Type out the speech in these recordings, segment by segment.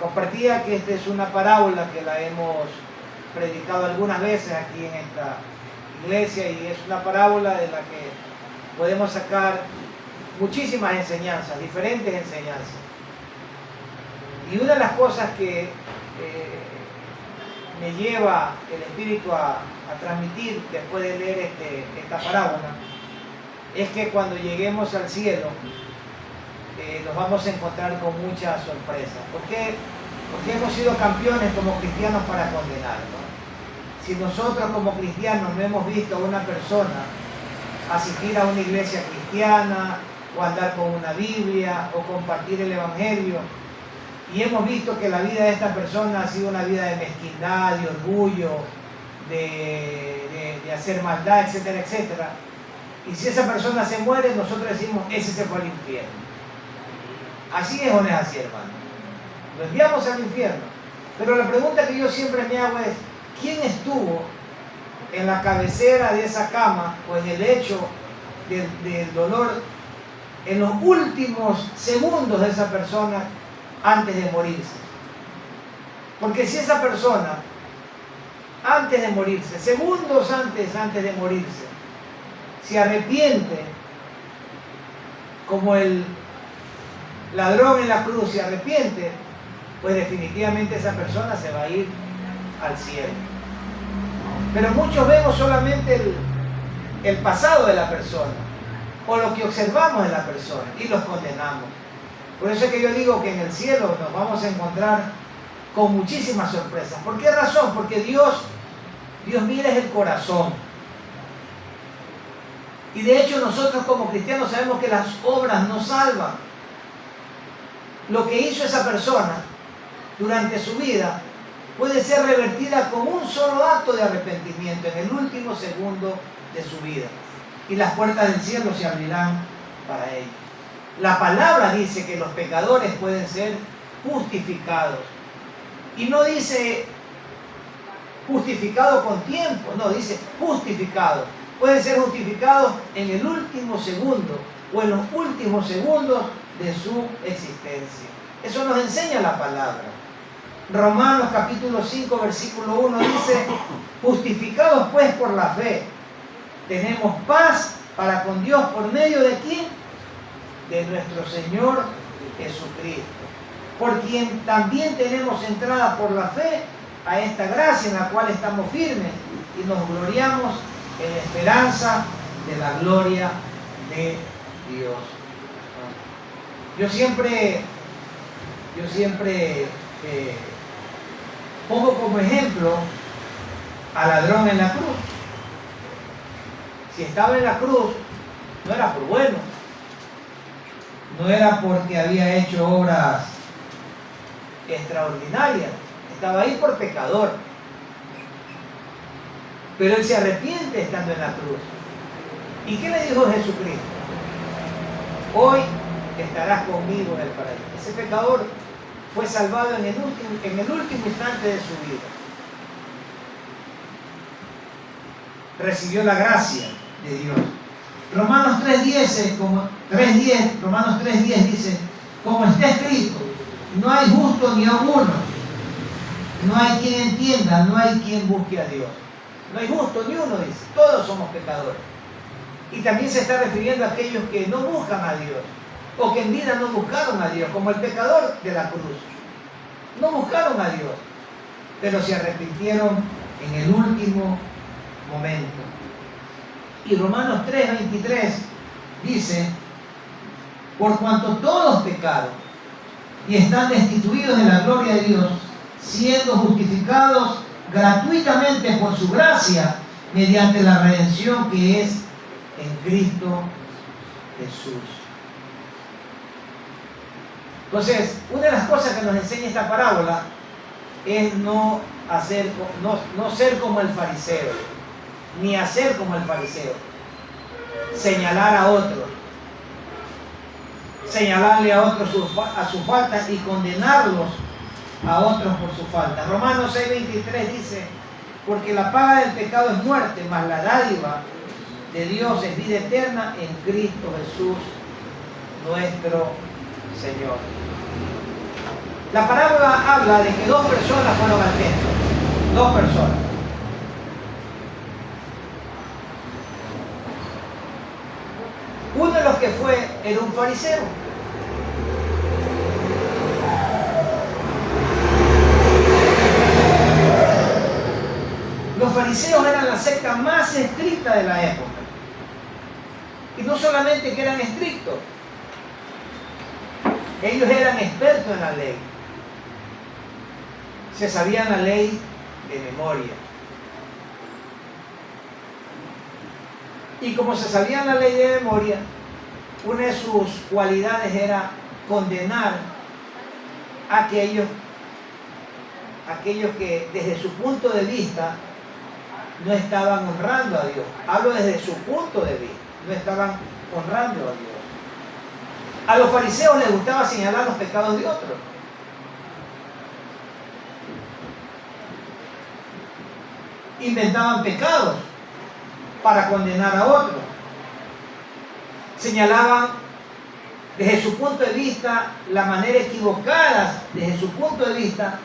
compartía que esta es una parábola que la hemos predicado algunas veces aquí en esta iglesia, y es una parábola de la que podemos sacar muchísimas enseñanzas, diferentes enseñanzas. Y una de las cosas que me lleva el Espíritu a transmitir después de leer esta parábola es que cuando lleguemos al cielo nos vamos a encontrar con muchas sorpresas. ¿Por qué? Porque hemos sido campeones como cristianos para condenar, ¿no? Si nosotros como cristianos no hemos visto a una persona asistir a una iglesia cristiana, o andar con una Biblia, o compartir el Evangelio, y hemos visto que la vida de esta persona ha sido una vida de mezquindad, de orgullo, de hacer maldad, etcétera, etcétera, y si esa persona se muere, nosotros decimos, ese se fue al infierno. Así es o no es así, hermano. Lo enviamos al infierno. Pero la pregunta que yo siempre me hago es, ¿quién estuvo en la cabecera de esa cama o en el lecho del dolor en los últimos segundos de esa persona antes de morirse? Porque si esa persona, antes de morirse, segundos antes de morirse, se arrepiente, como el ladrón en la cruz se arrepiente, pues definitivamente esa persona se va a ir al cielo. Pero muchos vemos solamente el pasado de la persona, o lo que observamos de la persona, y los condenamos. Por eso es que yo digo que en el cielo nos vamos a encontrar con muchísimas sorpresas. ¿Por qué razón? Porque Dios mira es el corazón. Y de hecho nosotros como cristianos sabemos que las obras no salvan. Lo que hizo esa persona durante su vida puede ser revertida con un solo acto de arrepentimiento en el último segundo de su vida. Y las puertas del cielo se abrirán para ellos. La palabra dice que los pecadores pueden ser justificados. Y no dice justificado con tiempo, no, dice justificado. Pueden ser justificados en el último segundo o en los últimos segundos de su existencia. Eso nos enseña la palabra. Romanos capítulo 5 versículo 1 dice, justificados pues por la fe, tenemos paz para con Dios por medio de ¿quién? De nuestro Señor Jesucristo, por quien también tenemos entrada por la fe a esta gracia en la cual estamos firmes y nos gloriamos en la esperanza de la gloria de Dios. Yo siempre pongo como ejemplo al ladrón en la cruz. Si estaba en la cruz, no era por bueno, no era porque había hecho obras extraordinarias, estaba ahí por pecador. Pero él se arrepiente estando en la cruz. ¿Y qué le dijo Jesucristo? Hoy estarás conmigo en el paraíso. Ese pecador fue salvado en el último instante de su vida. Recibió la gracia de Dios. Romanos 3.10 dice, como está escrito, no hay justo ni aun uno, no hay quien entienda, no hay quien busque a Dios. No hay justo ni uno, dice, todos somos pecadores. Y también se está refiriendo a aquellos que no buscan a Dios, o que en vida no buscaron a Dios, como el pecador de la cruz. No buscaron a Dios, pero se arrepintieron en el último momento. Y Romanos 3.23 dice, por cuanto todos pecaron y están destituidos de la gloria de Dios, siendo justificados gratuitamente por su gracia, mediante la redención que es en Cristo Jesús. Entonces, una de las cosas que nos enseña esta parábola es no ser como el fariseo, ni hacer como el fariseo, señalar a otros, señalarle a otros a sus faltas y condenarlos a otros por sus faltas. Romanos 6.23 dice, porque la paga del pecado es muerte, mas la dádiva de Dios es vida eterna en Cristo Jesús, nuestro Señor. La parábola habla de que dos personas fueron al templo. Dos personas. Uno de los que fue era un fariseo. Los fariseos eran la secta más estricta de la época. Y no solamente que eran estrictos, ellos eran expertos en la ley. Se sabían la ley de memoria. Y como se sabían la ley de memoria, una de sus cualidades era condenar a aquellos que desde su punto de vista no estaban honrando a Dios. Hablo desde su punto de vista, no estaban honrando a Dios. A los fariseos les gustaba señalar los pecados de otros. Inventaban pecados para condenar a otros. Señalaban desde su punto de vista la manera equivocada, desde su punto de vista,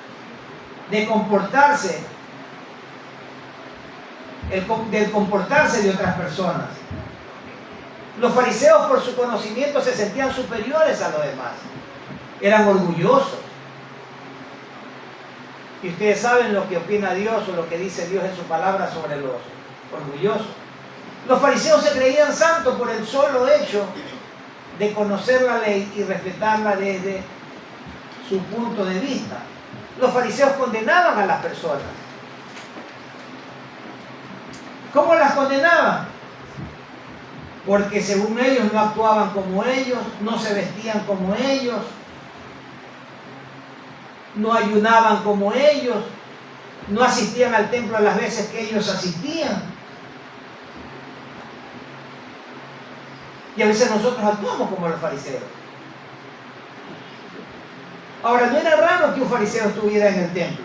de comportarse, del comportarse de otras personas. Los fariseos, por su conocimiento, se sentían superiores a los demás. Eran orgullosos. Y ustedes saben lo que opina Dios o lo que dice Dios en su palabra sobre los orgullosos. Los fariseos se creían santos por el solo hecho de conocer la ley y respetarla desde su punto de vista. Los fariseos condenaban a las personas. ¿Cómo las condenaban? Porque según ellos no actuaban como ellos, no se vestían como ellos, no ayunaban como ellos, no asistían al templo a las veces que ellos asistían. Y a veces nosotros actuamos como los fariseos. Ahora, no era raro que un fariseo estuviera en el templo.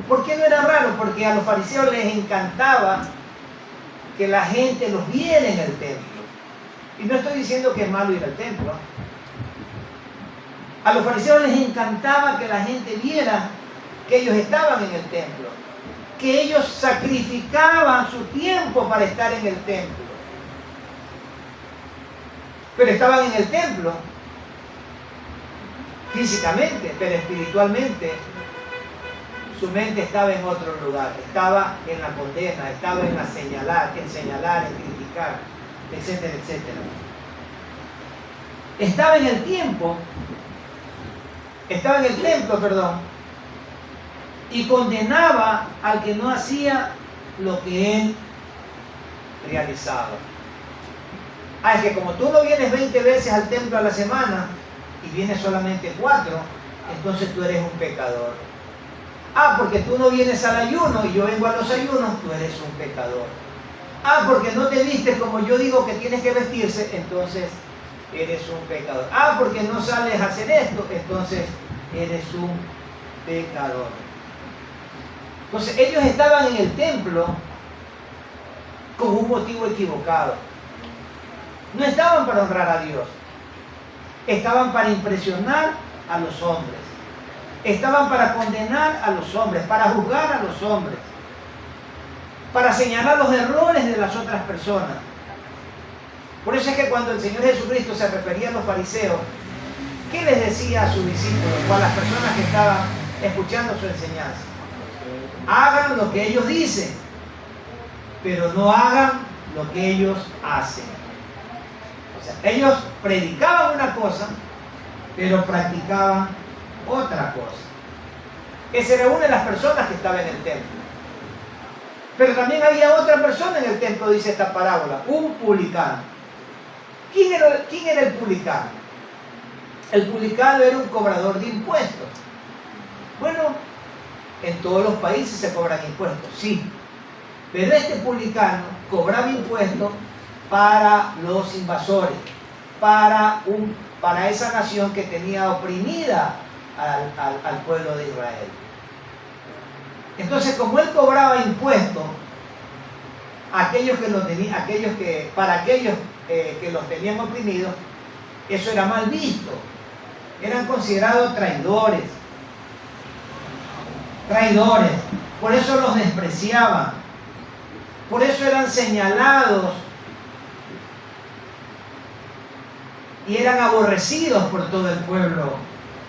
¿Por qué no era raro? Porque a los fariseos les encantaba que la gente los viera en el templo. Y no estoy diciendo que es malo ir al templo. A los fariseos les encantaba que la gente viera que ellos estaban en el templo, que ellos sacrificaban su tiempo para estar en el templo. Pero estaban en el templo físicamente, pero espiritualmente su mente estaba en otro lugar, estaba en la condena, estaba en señalar, en criticar, etcétera, etcétera. Estaba en el templo, y condenaba al que no hacía lo que él realizaba. Es que como tú no vienes 20 veces al templo a la semana y vienes solamente 4, entonces tú eres un pecador. Porque tú no vienes al ayuno y yo vengo a los ayunos, tú eres un pecador. Porque no te vistes como yo digo que tienes que vestirse, entonces eres un pecador. Porque no sales a hacer esto, entonces eres un pecador. Entonces ellos estaban en el templo con un motivo equivocado. No estaban para honrar a Dios, estaban para impresionar a los hombres, estaban para condenar a los hombres, para juzgar a los hombres, para señalar los errores de las otras personas. Por eso es que cuando el Señor Jesucristo se refería a los fariseos, ¿qué les decía a sus discípulos o a las personas que estaban escuchando su enseñanza? Hagan lo que ellos dicen, pero no hagan lo que ellos hacen. O sea, ellos predicaban una cosa, pero practicaban otra cosa. Esa era una de las personas que estaba en el templo. Pero también había otra persona en el templo, dice esta parábola, un publicano. ¿Quién era el publicano? El publicano era un cobrador de impuestos. Bueno, en todos los países se cobran impuestos, sí. Pero este publicano cobraba impuestos para los invasores, para esa nación que tenía oprimida al pueblo de Israel. Entonces, como él cobraba impuestos para aquellos que los tenían oprimidos, eso era mal visto. Eran considerados traidores. Traidores. Por eso los despreciaban. Por eso eran señalados y eran aborrecidos por todo el pueblo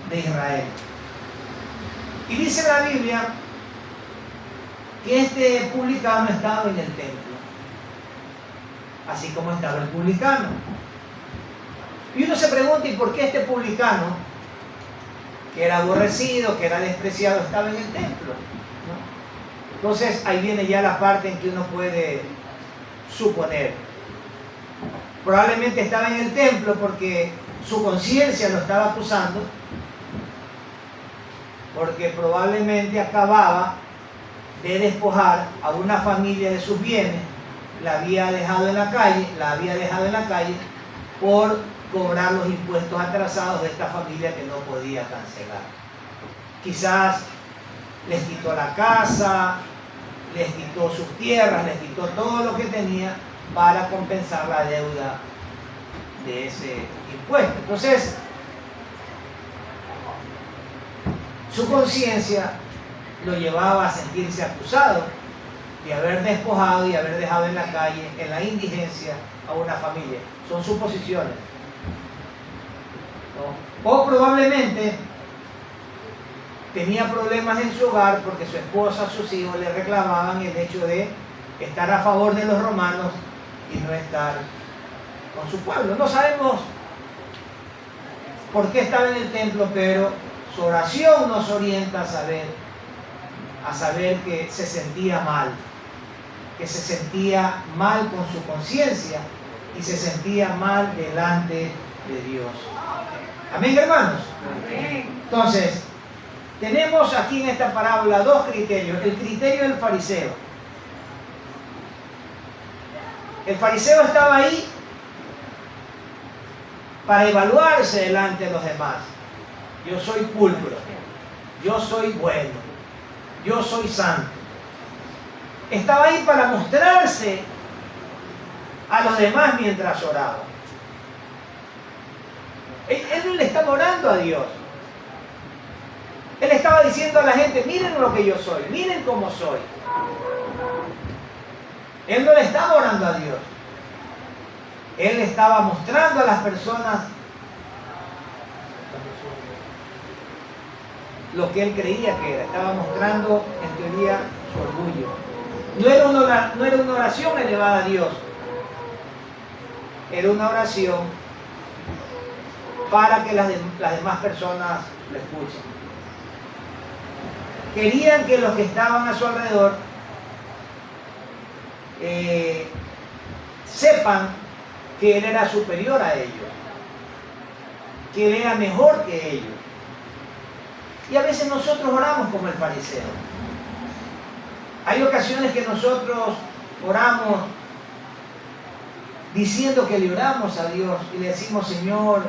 de Israel. Y dice la Biblia que este publicano estaba en el templo, así como estaba el publicano. Y uno se pregunta, ¿y por qué este publicano, que era aborrecido, que era despreciado, estaba en el templo? ¿No? Entonces ahí viene ya la parte en que uno puede suponer. Probablemente estaba en el templo porque su conciencia lo estaba acusando, porque probablemente acababa de despojar a una familia de sus bienes, la había dejado en la calle por cobrar los impuestos atrasados de esta familia que no podía cancelar. Quizás les quitó la casa, les quitó sus tierras, les quitó todo lo que tenía para compensar la deuda de ese impuesto. Entonces, su conciencia lo llevaba a sentirse acusado de haber despojado y haber dejado en la calle, en la indigencia, a una familia. Son suposiciones, ¿no? O probablemente tenía problemas en su hogar porque su esposa, sus hijos le reclamaban el hecho de estar a favor de los romanos y no estar con su pueblo. No sabemos por qué estaba en el templo, pero su oración nos orienta a saber que se sentía mal, con su conciencia y se sentía mal delante de Dios. Amén, hermanos. Amén. Entonces, tenemos aquí en esta parábola dos criterios. El criterio del fariseo. El fariseo estaba ahí para evaluarse delante de los demás. Yo soy pulcro, yo soy bueno, yo soy santo. Estaba ahí para mostrarse a los demás mientras oraba. Él no le estaba orando a Dios. Él estaba diciendo a la gente, miren lo que yo soy, miren cómo soy. Él no le estaba orando a Dios. Él estaba mostrando a las personas lo que él creía que era. Estaba mostrando, en teoría, su orgullo. No era una oración elevada a Dios. Era una oración para que las demás personas lo escuchen. Querían que los que estaban a su alrededor sepan que él era superior a ellos, que él era mejor que ellos. Y a veces nosotros oramos como el fariseo. Hay ocasiones que nosotros oramos diciendo que le oramos a Dios y le decimos, Señor,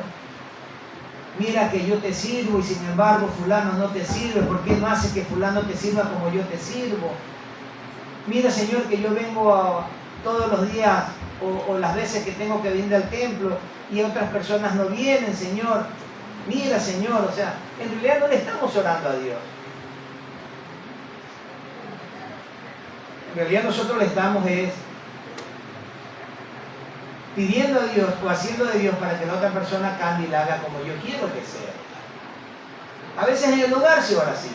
mira que yo te sirvo y sin embargo fulano no te sirve. ¿Por qué no hace que fulano te sirva como yo te sirvo? Mira, Señor, que yo vengo todos los días o las veces que tengo que venir al templo y otras personas no vienen, Señor. Mira, Señor, o sea, en realidad no le estamos orando a Dios. En realidad nosotros le estamos pidiendo a Dios o haciendo de Dios para que la otra persona cambie y la haga como yo quiero que sea. A veces en el hogar se ora así.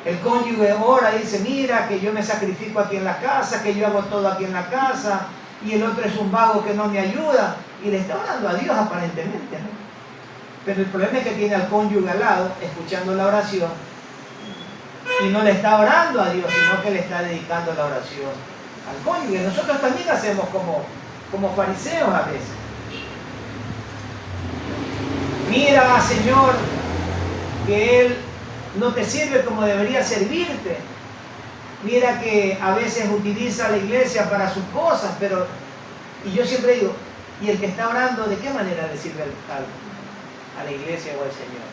El cónyuge ora y dice, mira que yo me sacrifico aquí en la casa, que yo hago todo aquí en la casa, y el otro es un vago que no me ayuda, y le está orando a Dios aparentemente, ¿no? Pero el problema es que tiene al cónyuge al lado, escuchando la oración, y no le está orando a Dios, sino que le está dedicando la oración al cónyuge. Nosotros también hacemos como fariseos a veces. Mira, Señor, que Él no te sirve como debería servirte. Mira que a veces utiliza la iglesia para sus cosas, y yo siempre digo, ¿y el que está orando de qué manera le sirve a la iglesia o al Señor?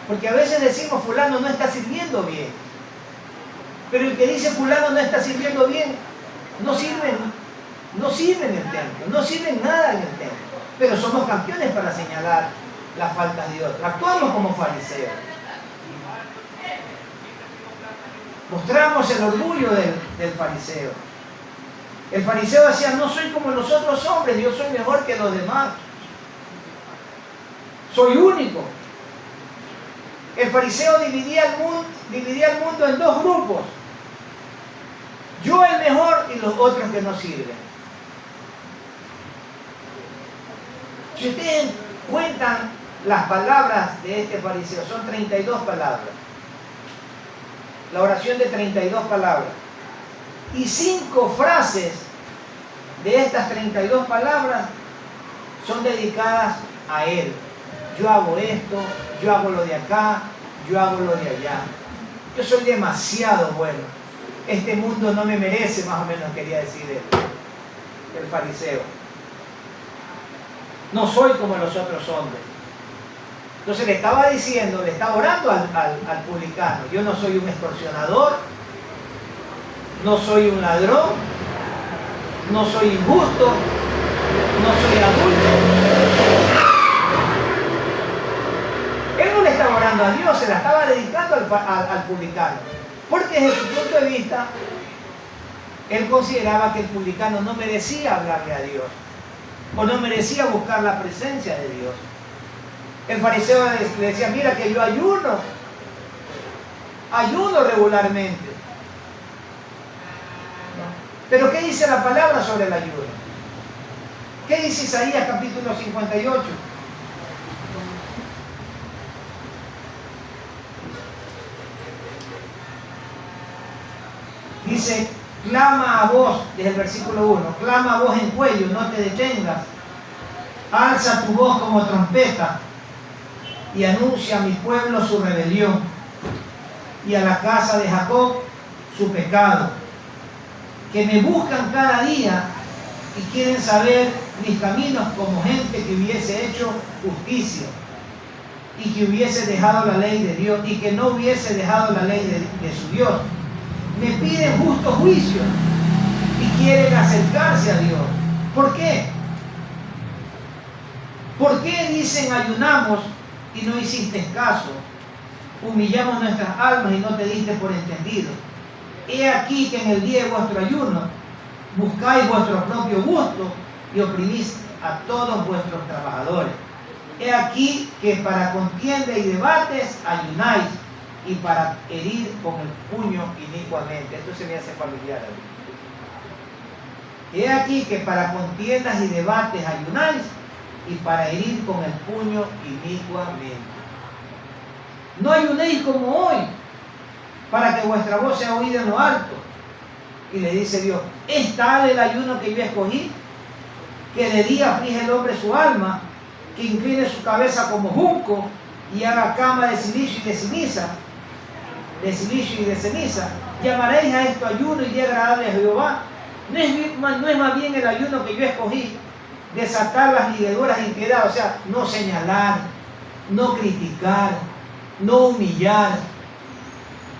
Porque a veces decimos, fulano no está sirviendo bien. Pero el que dice fulano no está sirviendo bien, no sirve en el templo, no sirve en nada en el templo. Pero somos campeones para señalar las faltas de otros. Actuamos como fariseos. Mostramos el orgullo del fariseo. El fariseo decía, no soy como los otros hombres, yo soy mejor que los demás. Soy único. El fariseo dividía el mundo en dos grupos. Yo el mejor y los otros que no sirven. Si ustedes cuentan las palabras de este fariseo, son 32 palabras. La oración de 32 palabras. Y 5 frases de estas 32 palabras son dedicadas a él. Yo hago esto, yo hago lo de acá, yo hago lo de allá. Yo soy demasiado bueno. Este mundo no me merece, más o menos quería decir él, el fariseo. No soy como los otros hombres. Entonces le estaba diciendo, le estaba orando al publicano. Yo no soy un extorsionador, no soy un ladrón, no soy injusto, no soy adulto. Él no le estaba orando a Dios, se la estaba dedicando al publicano. Porque desde su punto de vista, él consideraba que el publicano no merecía hablarle a Dios, o no merecía buscar la presencia de Dios. El fariseo le decía, mira que yo ayuno regularmente. Pero ¿qué dice la palabra sobre el ayuno? ¿Qué dice Isaías capítulo 58? Dice, clama a voz, desde el versículo 1, clama a voz en cuello, no te detengas. Alza tu voz como trompeta y anuncia a mi pueblo su rebelión y a la casa de Jacob su pecado. Que me buscan cada día y quieren saber mis caminos como gente que hubiese hecho justicia y que hubiese dejado la ley de Dios y que no hubiese dejado la ley de su Dios. Me piden justo juicio y quieren acercarse a Dios. ¿Por qué? ¿Por qué dicen ayunamos y no hiciste caso? Humillamos nuestras almas y no te diste por entendido. He aquí que en el día de vuestro ayuno buscáis vuestro propio gusto y oprimís a todos vuestros trabajadores. He aquí que para contienda y debates ayunáis y para herir con el puño inicuamente. Esto se me hace familiar a mí. He aquí que para contiendas y debates ayunáis y para herir con el puño inicuamente. No ayunéis como hoy, para que vuestra voz sea oída en lo alto. Y le dice Dios, ¿es tal el ayuno que yo escogí? Que de día aflige el hombre su alma, que incline su cabeza como junco y haga cama de silicio y de ceniza. De silicio y de ceniza. Llamaréis a esto ayuno y día agradable a Jehová. No es más bien el ayuno que yo escogí, desatar las ligaduras de impiedad, o sea, no señalar, no criticar, no humillar,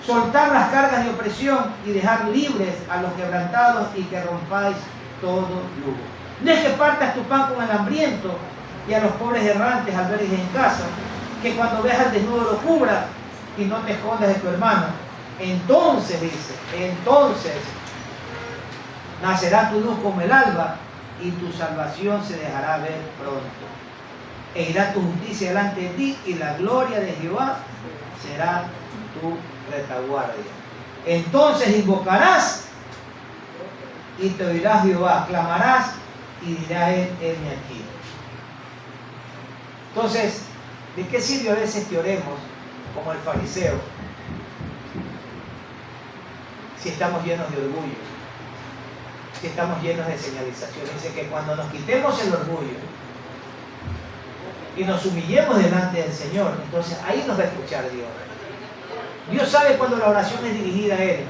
soltar las cargas de opresión y dejar libres a los quebrantados y que rompáis todo yugo. No es que partas tu pan con el hambriento y a los pobres errantes albergues en casa, que cuando veas al desnudo lo cubras y no te escondas de tu hermano. Entonces, dice, entonces nacerá tu luz como el alba y tu salvación se dejará ver pronto. E irá tu justicia delante de ti y la gloria de Jehová será tu retaguardia. Entonces invocarás y te oirá Jehová, clamarás y dirá él, heme aquí. Entonces, ¿de qué sirve a veces que oremos como el fariseo si estamos llenos de orgullo, si estamos llenos de señalización? Dice que cuando nos quitemos el orgullo y nos humillemos delante del Señor, entonces ahí nos va a escuchar Dios. Dios sabe cuando la oración es dirigida a Él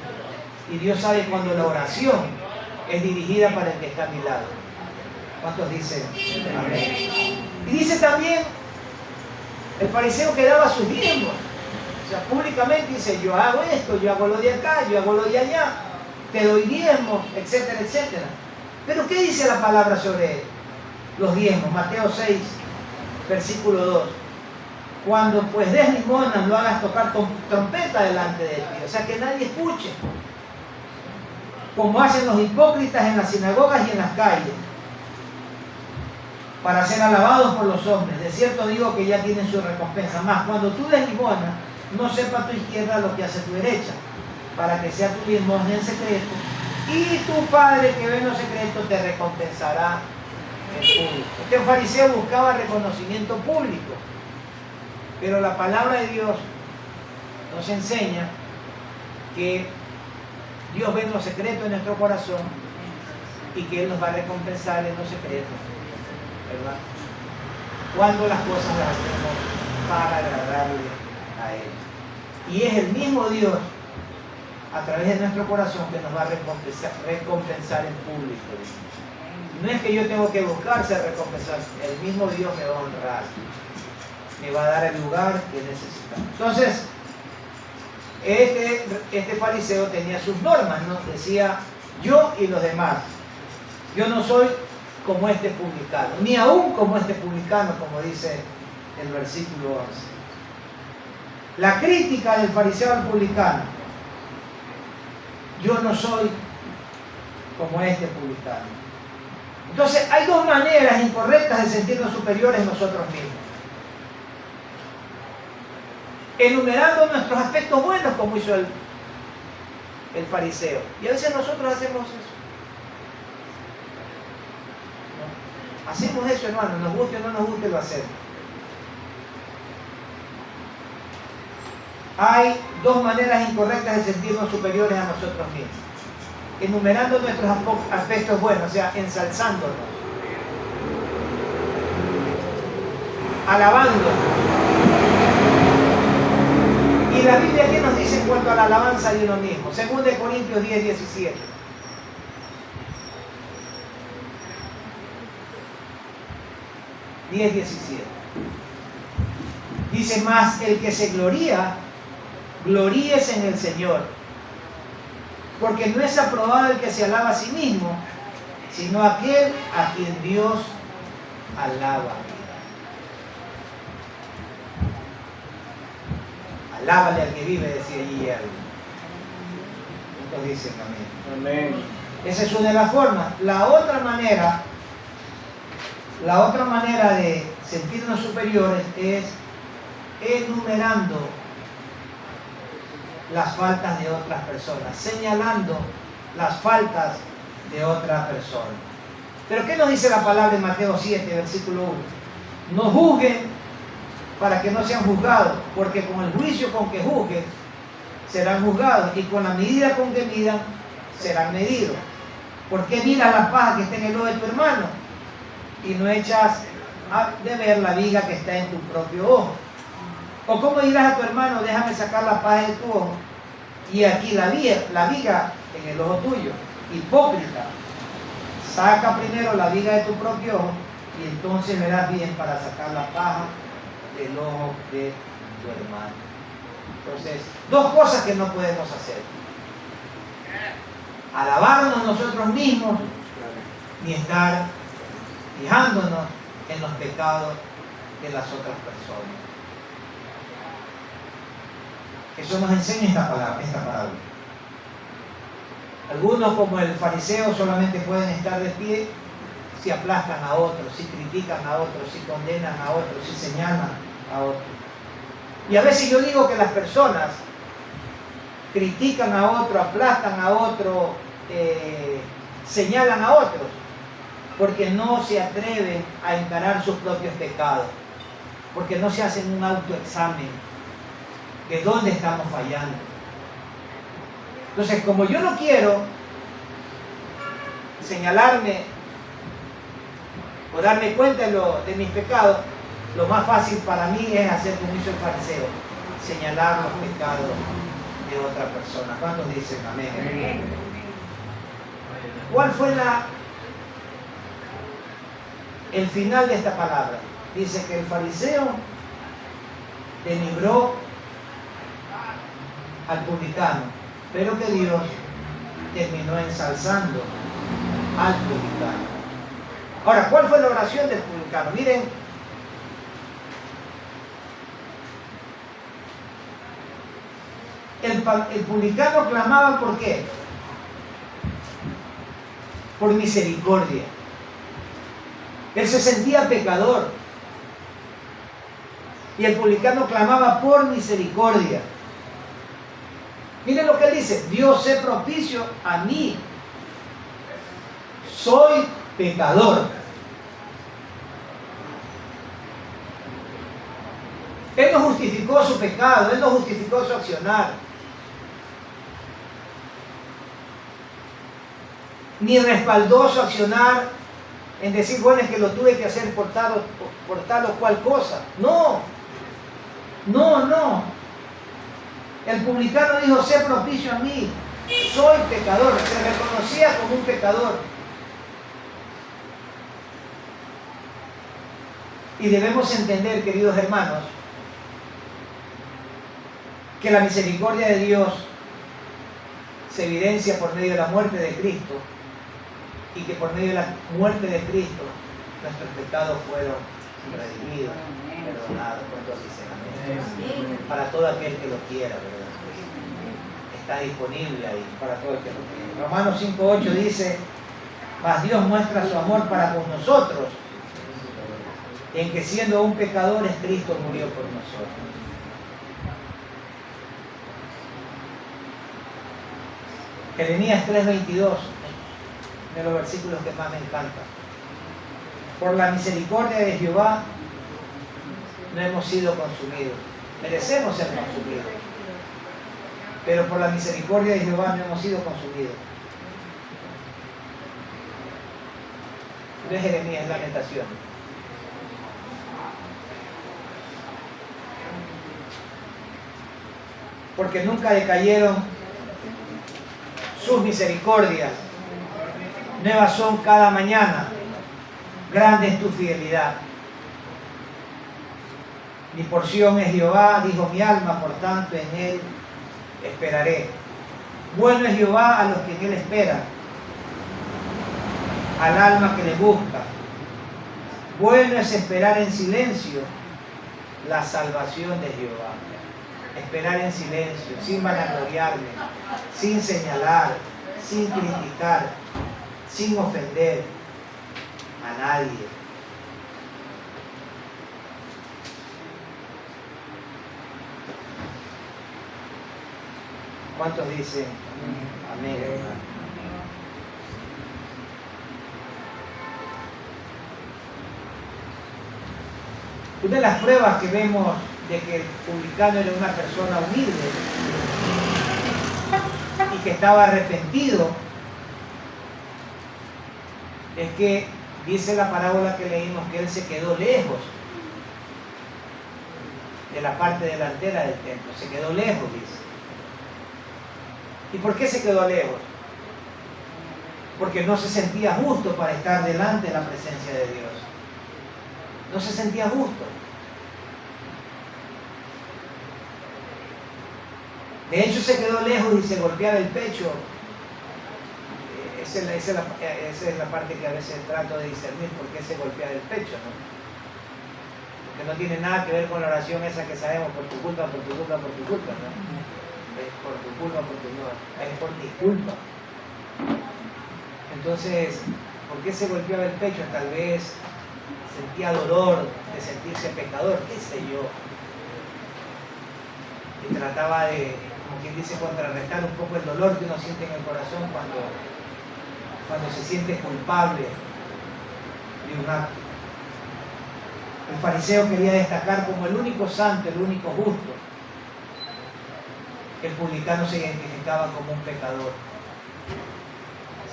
y Dios sabe cuando la oración es dirigida para el que está a mi lado. ¿Cuántos dicen amén? Y dice también el fariseo que daba sus diezmos, o sea, públicamente dice, yo hago esto, yo hago lo de acá, yo hago lo de allá, te doy diezmos, etcétera, etcétera. Pero ¿qué dice la palabra sobre él? Los diezmos, Mateo 6, versículo 2. cuando pues des limosna, no hagas tocar trompeta delante de ti, o sea, que nadie escuche, como hacen los hipócritas en las sinagogas y en las calles, para ser alabados por los hombres. De cierto digo que ya tienen su recompensa. Más, cuando tú des limosna, no sepa tu izquierda lo que hace tu derecha, para que sea tu limosna en secreto, y tu Padre que ve en lo secreto te recompensará en público. Este fariseo buscaba reconocimiento público, pero la palabra de Dios nos enseña que Dios ve en lo secreto de nuestro corazón y que Él nos va a recompensar en lo secreto, ¿verdad? Cuando las cosas las hacemos para agradarle a Él. Y es el mismo Dios, a través de nuestro corazón, que nos va a recompensar en público. No es que yo tengo que buscar ser recompensado, el mismo Dios me va a honrar, me va a dar el lugar que necesitamos. Entonces, este fariseo tenía sus normas, ¿no? Decía, yo y los demás, yo no soy como este publicano, ni aún como este publicano, como dice el versículo 11. La crítica del fariseo al publicano: yo no soy como este publicano. Entonces, hay dos maneras incorrectas de sentirnos superiores nosotros mismos. Enumerando nuestros aspectos buenos, como hizo el fariseo. Y a veces nosotros hacemos eso. ¿No? Hacemos eso, hermano, nos guste o no nos guste, lo hacemos. Hay dos maneras incorrectas de sentirnos superiores a nosotros mismos. Enumerando nuestros aspectos buenos, o sea, ensalzándonos, alabándonos. Y la Biblia, ¿qué nos dice en cuanto a la alabanza de uno mismo? 2 Corintios 10, 17. Dice: más el que se gloría, gloríese en el Señor, porque no es aprobado el que se alaba a sí mismo, sino aquel a quien Dios alaba. Alábale al que vive, decía allí algo. Entonces dicen amén. Amén. Esa es una de las formas. La otra manera de sentirnos superiores es enumerando las faltas de otras personas, señalando las faltas de otra persona. Pero ¿qué nos dice la palabra en Mateo 7, versículo 1? No juzguen para que no sean juzgados, porque con el juicio con que juzguen serán juzgados, y con la medida con que midan serán medidos. ¿Por qué miras la paja que está en el ojo de tu hermano y no echas de ver la viga que está en tu propio ojo? ¿O cómo dirás a tu hermano, déjame sacar la paja de tu ojo, y aquí la viga en el ojo tuyo? Hipócrita, saca primero la viga de tu propio ojo, y entonces verás bien para sacar la paja del ojo de tu hermano. Entonces, dos cosas que no podemos hacer: alabarnos nosotros mismos, ni estar fijándonos en los pecados de las otras personas. Eso nos enseña esta parábola. Algunos, como el fariseo, solamente pueden estar de pie si aplastan a otros, si critican a otros, si condenan a otros, si señalan a otros. Y a veces yo digo que las personas critican a otro, aplastan a otro, señalan a otros, porque no se atreven a encarar sus propios pecados, porque no se hacen un autoexamen de dónde estamos fallando. Entonces, como yo no quiero señalarme o darme cuenta de mis pecados, lo más fácil para mí es hacer como hizo el fariseo: señalar los pecados de otra persona. ¿Cuántos dicen amén? Amén. ¿Cuál fue el final de esta palabra? Dice que el fariseo denigró al publicano, pero que Dios terminó ensalzando al publicano. Ahora, ¿cuál fue la oración del publicano? Miren El publicano clamaba ¿por qué? Por misericordia. Él se sentía pecador. Y el publicano clamaba por misericordia. Miren lo que él dice: Dios, sé propicio a mí. Soy pecador. Él no justificó su pecado, él no justificó su accionar. Ni respaldó su accionar en decir, bueno, es que lo tuve que hacer por tal o cual cosa. No, no, no. El publicano dijo, sé propicio a mí, soy pecador. Se reconocía como un pecador. Y debemos entender, queridos hermanos, que la misericordia de Dios se evidencia por medio de la muerte de Cristo, y que por medio de la muerte de Cristo nuestros pecados fueron redimidos, perdonados. ¿Cuántos dicen amén? Para todo aquel que lo quiera, ¿verdad? Está disponible ahí para todo el que lo quiera. Romanos 5:8 dice, mas Dios muestra su amor para con nosotros, en que siendo aún pecadores, Cristo murió por nosotros. Jeremías 3:22, de los versículos que más me encantan. Por la misericordia de Jehová no hemos sido consumidos. Merecemos ser consumidos, pero por la misericordia de Jehová no hemos sido consumidos. No es Jeremías, es Lamentación. Porque nunca decayeron sus misericordias. Nuevas son cada mañana. Grande es tu fidelidad. Mi porción es Jehová, dijo mi alma, por tanto en él esperaré. Bueno es Jehová a los que en él esperan, al alma que le busca. Bueno es esperar en silencio la salvación de Jehová. Esperar en silencio, sin vanagloriarme, sin señalar, sin criticar, sin ofender a nadie. ¿Cuántos dicen amén, hermano? Una de las pruebas que vemos de que el publicano era una persona humilde y que estaba arrepentido es que dice la parábola que leímos que él se quedó lejos de la parte delantera del templo, se quedó lejos, dice. ¿Y por qué se quedó lejos? Porque no se sentía justo para estar delante de la presencia de Dios. No se sentía justo. De hecho, se quedó lejos y se golpeaba el pecho. Esa es la parte que a veces trato de discernir, por qué se golpea el pecho, ¿no? Porque no tiene nada que ver con la oración esa que sabemos, por tu culpa, por tu culpa, por tu culpa, ¿no? Es por tu culpa, por tu culpa, es por mi culpa. Entonces, ¿por qué se golpeaba el pecho? Tal vez sentía dolor de sentirse pecador, qué sé yo. Y trataba de, como quien dice, contrarrestar un poco el dolor que uno siente en el corazón cuando se siente culpable de un acto. El fariseo quería destacar como el único santo, el único justo. El publicano se identificaba como un pecador.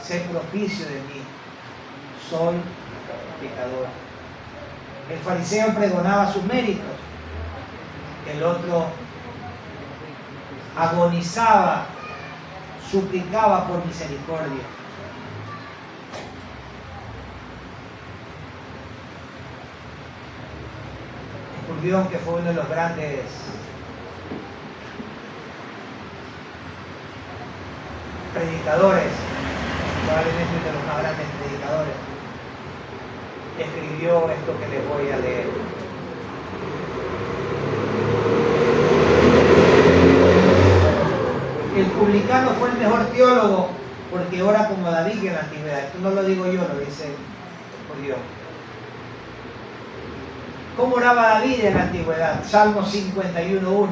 Sé propicio de mí, soy pecador. El fariseo pregonaba sus méritos, el otro agonizaba, suplicaba por misericordia. Espurgeón, que fue uno de los grandes predicadores, probablemente uno de los más grandes predicadores, escribió esto que les voy a leer. publicano fue el mejor teólogo porque ora como David en la antigüedad. Esto no lo digo yo, lo dice por Dios. ¿Cómo oraba David en la antigüedad? Salmo 51:1.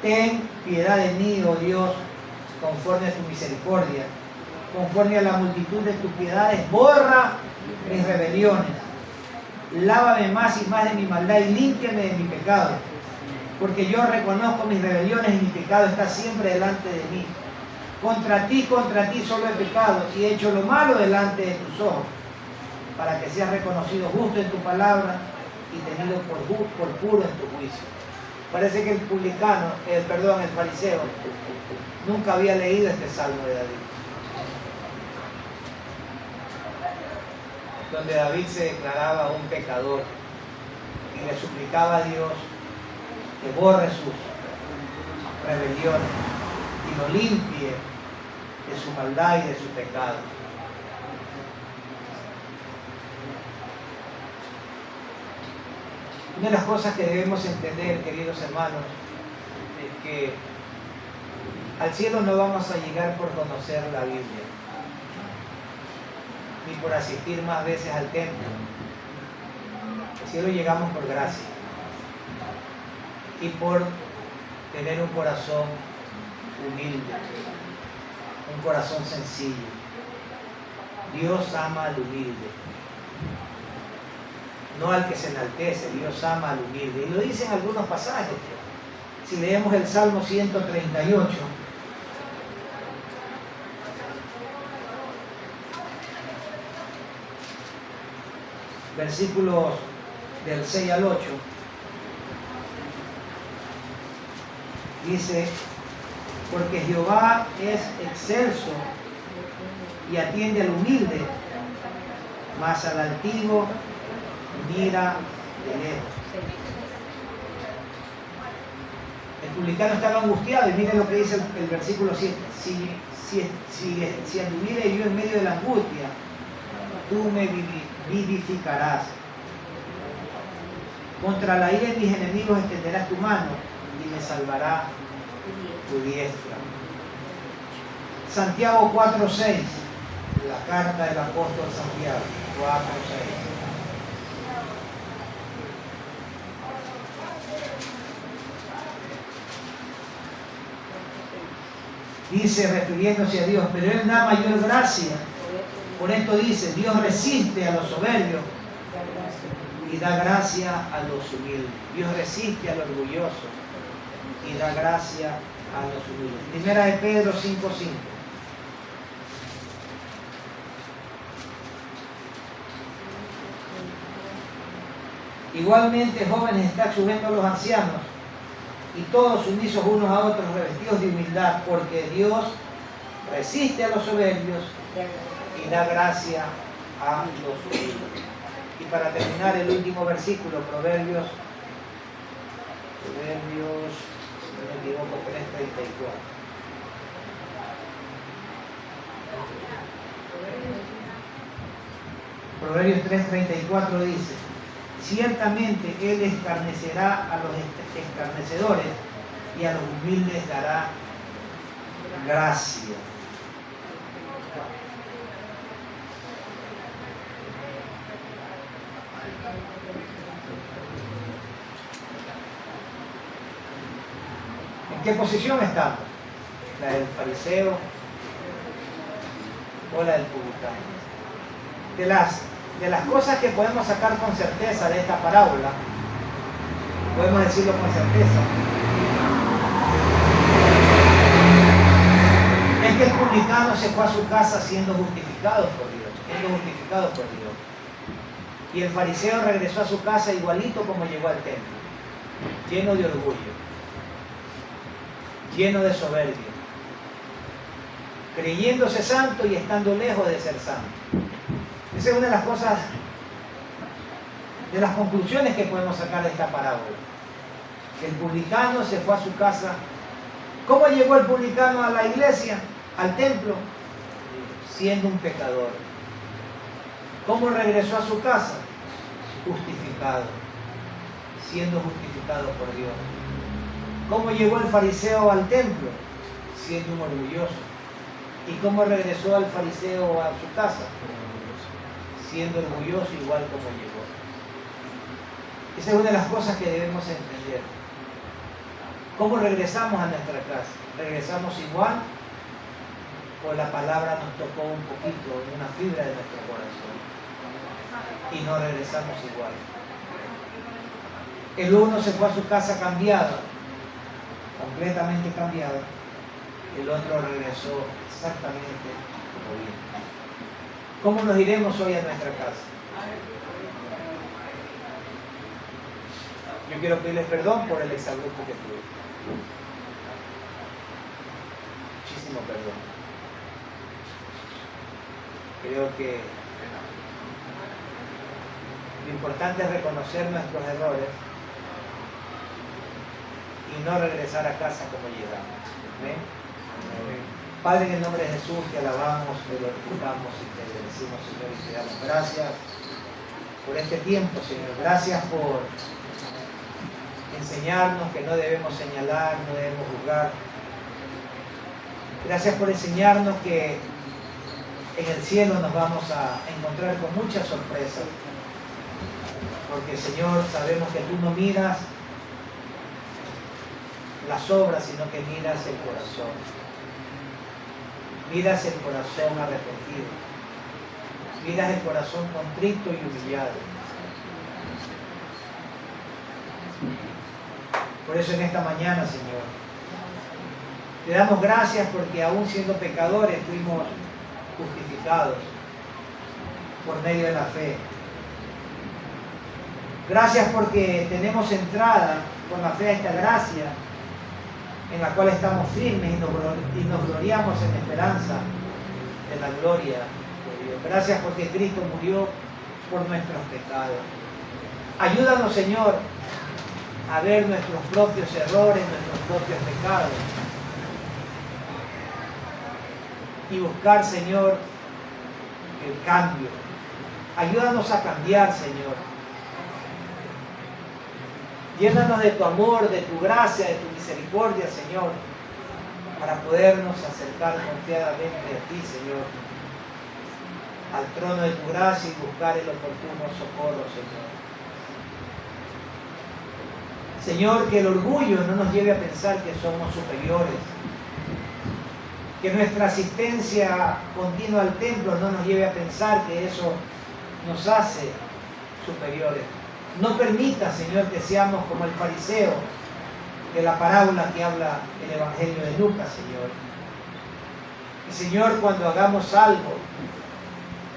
Ten piedad de mí, oh Dios, conforme a tu misericordia, conforme a la multitud de tus piedades, borra mis rebeliones. Lávame más y más de mi maldad y límpiame de mi pecado, porque yo reconozco mis rebeliones y mi pecado está siempre delante de mí. Contra ti solo he pecado y he hecho lo malo delante de tus ojos, para que seas reconocido justo en tu palabra y tenido por puro en tu juicio. Parece que el fariseo, nunca había leído este salmo de David, donde David se declaraba un pecador y le suplicaba a Dios que borre sus rebeliones y lo limpie de su maldad y de su pecado. Una de las cosas que debemos entender, queridos hermanos, es que al cielo no vamos a llegar por conocer la Biblia, ni por asistir más veces al templo. Al cielo llegamos por gracia y por tener un corazón humilde, un corazón sencillo. Dios ama al humilde, no al que se enaltece. Dios ama al humilde. Y lo dicen algunos pasajes. Si leemos el Salmo 138, versículos del 6 al 8, dice: porque Jehová es excelso y atiende al humilde, mas al altivo mira de lejos. El publicano estaba angustiado y miren lo que dice el versículo 7. Si anduviere yo en medio de la angustia, tú me vivificarás. Contra la ira de mis enemigos extenderás tu mano y me salvará tu diestra. Santiago 4:6, la carta del apóstol Santiago 4:6. Dice, refiriéndose a Dios, pero Él da mayor gracia. Por esto dice, Dios resiste a los soberbios y da gracia a los humildes. Dios resiste al orgulloso y da gracia a los humildes. Primera de Pedro 5:5. Igualmente, jóvenes, estad sujetos a los ancianos, y todos sumisos unos a otros, revestidos de humildad, porque Dios resiste a los soberbios y da gracia a los humildes. Y para terminar, el último versículo, Proverbios, si no me equivoco, 3:34. Proverbios 3:34 dice: ciertamente Él escarnecerá a los escarnecedores y a los humildes dará gracia. ¿En qué posición estamos? ¿La del fariseo o la del publicano? De las cosas que podemos sacar con certeza de esta parábola, podemos decirlo con certeza, es que el publicano se fue a su casa siendo justificado por Dios, y el fariseo regresó a su casa igualito como llegó al templo, lleno de orgullo, lleno de soberbia, creyéndose santo y estando lejos de ser santo. Esa es una de las cosas, de las conclusiones que podemos sacar de esta parábola. Que el publicano se fue a su casa. ¿Cómo llegó el publicano a la iglesia, al templo? Siendo un pecador. ¿Cómo regresó a su casa? Justificado, siendo justificado por Dios. ¿Cómo llegó el fariseo al templo? Siendo un orgulloso. ¿Y cómo regresó el fariseo a su casa? Siendo orgulloso igual como llegó. Esa es una de las cosas que debemos entender. ¿Cómo regresamos a nuestra casa? ¿Regresamos igual? ¿O la palabra nos tocó un poquito, en una fibra de nuestro corazón? Y no regresamos igual. El uno se fue a su casa cambiado, completamente cambiado. El otro regresó exactamente como vino. ¿Cómo nos iremos hoy a nuestra casa? Yo quiero pedirles perdón por el exabrupto que tuve. Muchísimo perdón. Creo que lo importante es reconocer nuestros errores y no regresar a casa como llegamos. ¿Amén? Padre, en el nombre de Jesús, te alabamos, te glorificamos y te bendecimos, Señor, y te damos gracias por este tiempo, Señor. Gracias por enseñarnos que no debemos señalar, no debemos juzgar. Gracias por enseñarnos que en el cielo nos vamos a encontrar con muchas sorpresas. Porque, Señor, sabemos que tú no miras las obras, sino que miras el corazón. Miras el corazón arrepentido. Miras el corazón contrito y humillado. Por eso en esta mañana, Señor, te damos gracias porque aún siendo pecadores fuimos justificados por medio de la fe. Gracias porque tenemos entrada por la fe a esta gracia en la cual estamos firmes y nos gloriamos en la esperanza de la gloria de Dios. Gracias porque Cristo murió por nuestros pecados. Ayúdanos, Señor, a ver nuestros propios errores, nuestros propios pecados y buscar, Señor, el cambio. Ayúdanos a cambiar, Señor. Llénanos de tu amor, de tu gracia, de tu misericordia, Señor, para podernos acercar confiadamente a ti, Señor, al trono de tu gracia y buscar el oportuno socorro, Señor. Señor, que el orgullo no nos lleve a pensar que somos superiores, que nuestra asistencia continua al templo no nos lleve a pensar que eso nos hace superiores. No permita, Señor, que seamos como el fariseo de la parábola que habla el Evangelio de Lucas, Señor. Y, Señor, cuando hagamos algo,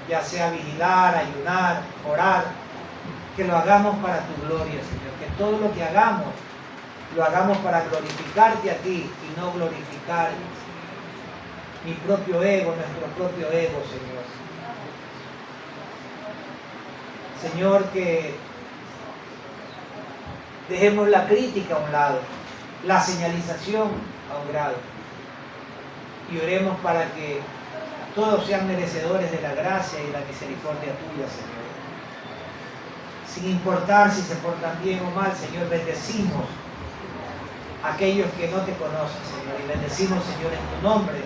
ya sea vigilar, ayunar, orar, que lo hagamos para tu gloria, Señor. Que todo lo que hagamos, lo hagamos para glorificarte a ti y no glorificar mi propio ego, nuestro propio ego, Señor. Señor, que dejemos la crítica a un lado, la señalización a un grado, y oremos para que todos sean merecedores de la gracia y la misericordia tuya, Señor. Sin importar si se portan bien o mal, Señor, bendecimos a aquellos que no te conocen, Señor, y bendecimos, Señor, en tu nombre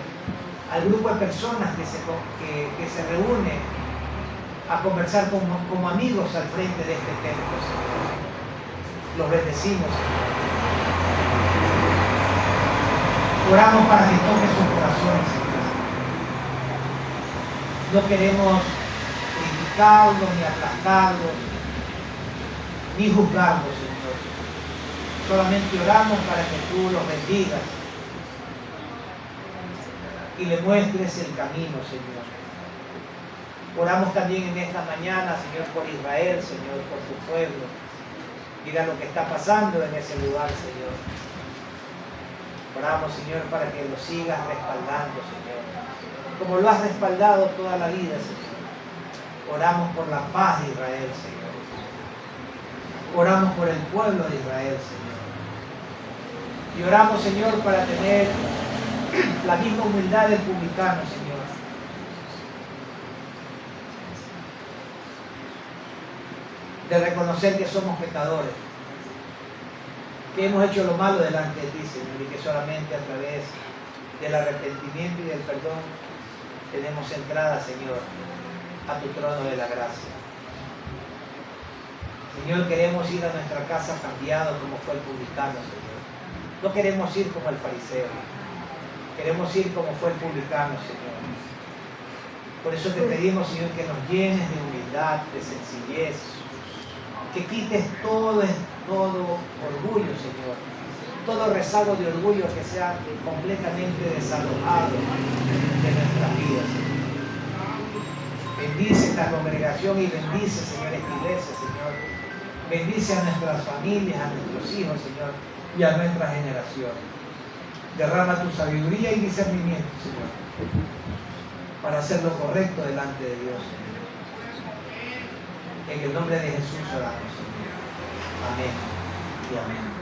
al grupo de personas que se reúne a conversar como amigos al frente de este templo, Señor. Los bendecimos, Señor. Oramos para que toque sus corazones, Señor. No queremos criticarlos, ni aplastarlos, ni juzgarlos, Señor. Solamente oramos para que tú los bendigas y le muestres el camino, Señor. Oramos también en esta mañana, Señor, por Israel, Señor, por tu pueblo. Mira lo que está pasando en ese lugar, Señor. Oramos, Señor, para que lo sigas respaldando, Señor. Como lo has respaldado toda la vida, Señor. Oramos por la paz de Israel, Señor. Oramos por el pueblo de Israel, Señor. Y oramos, Señor, para tener la misma humildad del publicano, Señor. De reconocer que somos pecadores que hemos hecho lo malo delante de ti, Señor, y que solamente a través del arrepentimiento y del perdón tenemos entrada, Señor, a tu trono de la gracia. Señor, queremos ir a nuestra casa cambiado como fue el publicano, Señor. No queremos ir como el fariseo. Queremos ir como fue el publicano, Señor. Por eso te pedimos, Señor, que nos llenes de humildad, de sencillez, que quites todo orgullo, Señor. Todo rezago de orgullo que sea completamente desalojado de nuestras vidas, Señor. Bendice esta congregación y bendice, Señor, esta iglesia, Señor. Bendice a nuestras familias, a nuestros hijos, Señor, y a nuestra generación. Derrama tu sabiduría y discernimiento, Señor, para hacer lo correcto delante de Dios, Señor. En el nombre de Jesús oramos, Señor. Amén y amén.